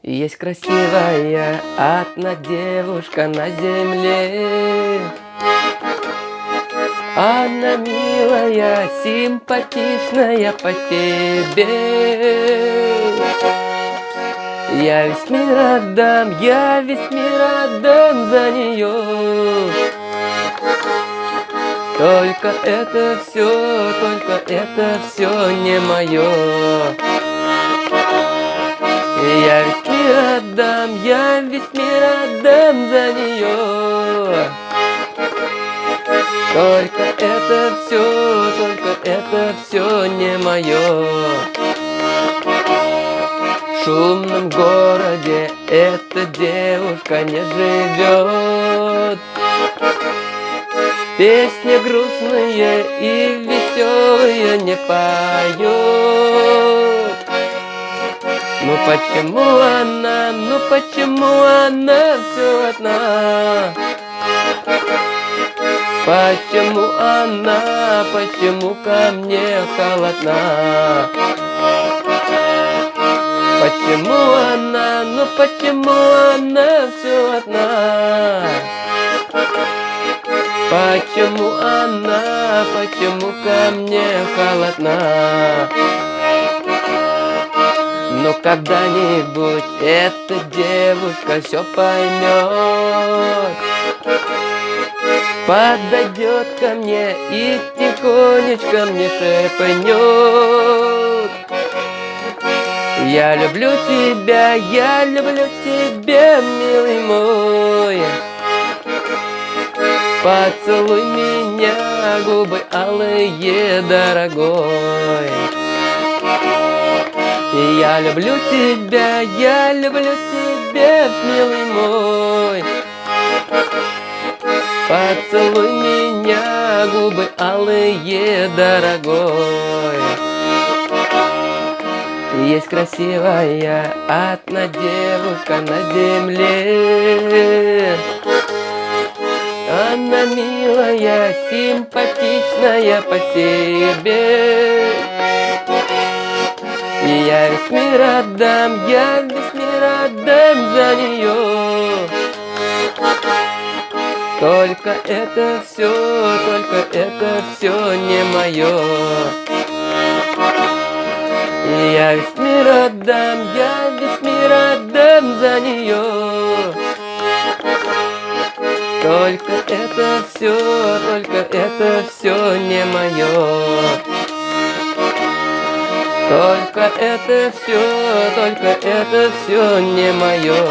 Есть красивая одна девушка на земле. Она милая, симпатичная по себе. Я весь мир отдам, я весь мир отдам за нее. Только это все не мое. Я весь мир отдам, я весь мир отдам за нее. Только это все не мое. В шумном городе эта девушка не живет. Песни грустные и веселые не поет. Ну почему она все одна? Почему ко мне холодна? Почему она все одна? Почему ко мне холодна? Но когда-нибудь эта девушка все поймет, подойдет ко мне и тихонечко мне шепнет: я люблю тебя, милый мой. Поцелуй меня, губы алые, дорогой. Я люблю тебя, милый мой. Поцелуй меня, губы алые, дорогой. Есть красивая одна девушка на земле. Она милая, симпатичная по себе. И я весь мир отдам, за нее. Только это все не мое. И я весь мир отдам, за нее. Только это все не мое. Только это все не мое.